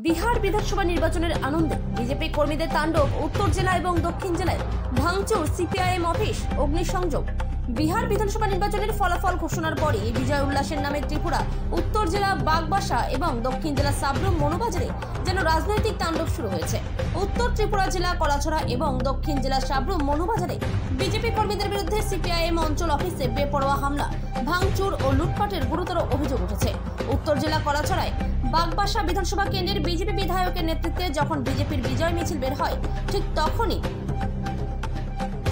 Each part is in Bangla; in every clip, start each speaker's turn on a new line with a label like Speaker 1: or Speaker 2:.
Speaker 1: বিহার বিধানসভা নির্বাচনের আনন্দে বিজেপি কর্মীদের তাণ্ডব। উত্তর জেলা এবং দক্ষিণ জেলায় ভাঙচুর সিপিআইএম অফিস, অগ্নিসংযোগ। বিহার বিধানসভা নির্বাচনের ফলাফল ঘোষণার পরে বিজয় উল্লাসের নামে ত্রিপুরা, উত্তর জেলা বাগবাসা এবং দক্ষিণ জেলা সাবরুম মনোবাজারে যেন রাজনৈতিক তাণ্ডব শুরু হয়েছে। উত্তর ত্রিপুরা জেলা কলাছড়া এবং দক্ষিণ জেলা সাবরুম মনোবাজারে বিজেপি কর্মীদের বিরুদ্ধে সিপিআইএম অঞ্চল অফিসে বেপরোয়া হামলা, ভাঙচুর ও লুটপাটের গুরুতর অভিযোগ উঠেছে। উত্তর জেলা কলাছড়ায় বাগবাসা বিধানসভা কেন্দ্রের বিজেপি বিধায়কের নেতৃত্বে যখন বিজেপির বিজয় মিছিল বের হয়, ঠিক তখনই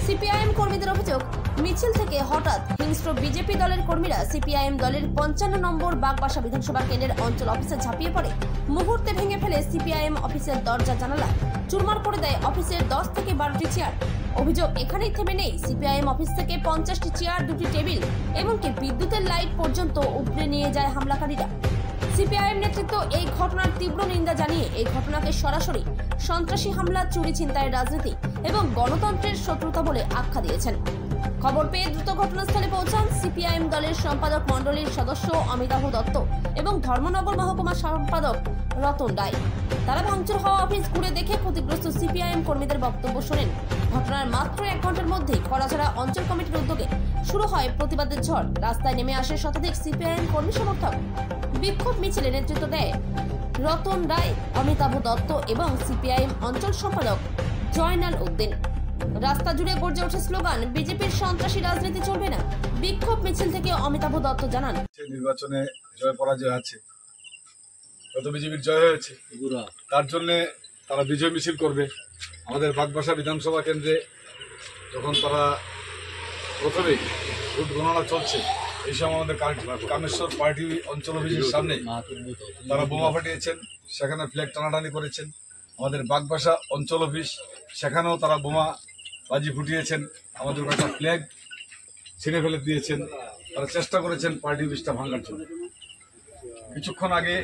Speaker 1: সিপিআইএম কর্মীদের অভিযোগ, মিছিল থেকে হঠাৎ হিংস্র বিজেপি দলের কর্মীরা সিপিআইএম দলের 55 নম্বর বাগবাসা বিধানসভা কেন্দ্রের অঞ্চল অফিসে ঝাঁপিয়ে পড়ে। মুহূর্তে ভেঙে ফেলে সিপিআইএম অফিসের দরজা জানালা, চুরমার করে দেয় অফিসের 10 থেকে 12টি চেয়ার। অভিযোগ এখানেই থেমে নেই, সিপিআইএম অফিস থেকে 50টি চেয়ার, 2টি টেবিল এমনকি বিদ্যুতের লাইট পর্যন্ত উপড়ে নিয়ে যায় হামলাকারীরা। সিপিআইএম নেতৃত্ব এই ঘটনার তীব্র নিন্দা জানিয়ে এই ঘটনাকে সরাসরি সন্ত্রাসী হামলা, চুরি ছিনতাইয়ের রাজনীতি এবং গণতন্ত্রের শত্রুতা বলে আখ্যা দিয়েছেন। খবর পেয়ে দ্রুত ঘটনাস্থলে পৌঁছান সিপিআইএম দলের সম্পাদক মণ্ডলীর সদস্য অমিতাভ দত্ত এবং ধর্মনগর মহকুমা সম্পাদক রতন রায়। তারা ভাঙচুর হওয়া অফিস ঘুরে দেখে ক্ষতিগ্রস্ত সিপিআইএম কর্মীদের বক্তব্য শোনেন। ঘটনার মাত্র 1 ঘন্টার মধ্যেই কলাছড়া অঞ্চল কমিটির উদ্যোগে শুরু হয় প্রতিবাদের ঝড়। রাস্তায় নেমে আসে শতাধিক সিপিআইএম কর্মী সমর্থক। বিক্ষোভ মিছিলে নেতৃত্ব দেয় রতন রায়, অমিতাভ দত্ত এবং সিপিআইএম অঞ্চল সম্পাদক জয়নাল উদ্দিন। রাস্তা জুড়ে গর্জে ওঠে স্লোগান, বিজেপির সন্ত্রাসী রাজনীতি চলবে না। বিক্ষোভ মিছিল থেকে অমিতাভ দত্ত জানান,
Speaker 2: নির্বাচনে জয় পরাজয় আছে, কত বিজেপির জয় হয়েছে, তার জন্য তারা বিজয় মিছিল করবে। আমাদের বাগবাসা বিধানসভা কেন্দ্রে যখন তারা প্রথমেই ভোট গণনা চলছে, এই সময় আমাদের কামেশ্বর পার্টি অঞ্চল অফিসের সামনে তারা বোমা ফাটিয়েছেন, সেখানে ফ্ল্যাগ টানাটানি করেছেন। আমাদের বাগবাসা অঞ্চল অফিস, সেখানেও তারা বোমা বাজি ফুটিয়েছেন, আমাদের একটা ফ্ল্যাগ ছিঁড়ে ফেলে দিয়েছেন। তারা চেষ্টা করেছেন পার্টি অফিসটা ভাঙার জন্য। কিছুক্ষণ আগে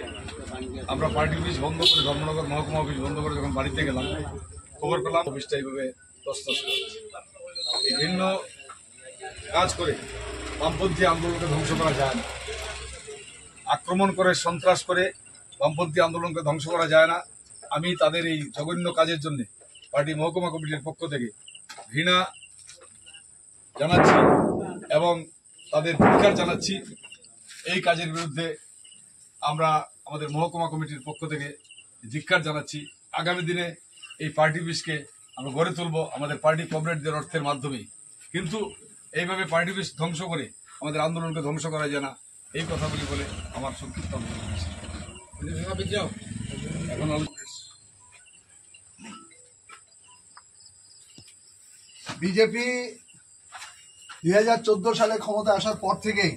Speaker 2: আমরা পার্টি অফিস বন্ধ করে, ধর্মনগর মহকুমা অফিস বন্ধ করে যখন বাড়িতে গেলাম, খবর পেলাম অফিসটা এইভাবে তছনছ করেছে। এই ভিন্ন কাজ করে বামপন্থী আন্দোলনকে ধ্বংস করা যায় না, আক্রমণ করে সন্ত্রাস করে বামপন্থী আন্দোলনকে ধ্বংস করা যায় না। আমি তাদের এই জঘন্য কাজের জন্য পার্টি মহকুমা কমিটির পক্ষ থেকে ঘৃণা জানাচ্ছি এবং তাদের ধিক্কার জানাচ্ছি। এই কাজের বিরুদ্ধে আমরা আমাদের মহকুমা কমিটির পক্ষ থেকে ধিক্কার জানাচ্ছি। আগামী দিনে এই পার্টি অফিসকে আমরা গড়ে তুলব আমাদের পার্টি কমরেডদের অর্থের মাধ্যমে, কিন্তু এইভাবে পার্টি অফিস ধ্বংস করে আমাদের আন্দোলনকে ধ্বংস করা যায় না। এই কথাগুলি বলে আমার সংক্ষিপ্ত এখন
Speaker 3: বিজেপি 2014 সালে ক্ষমতা আসার পর থেকেই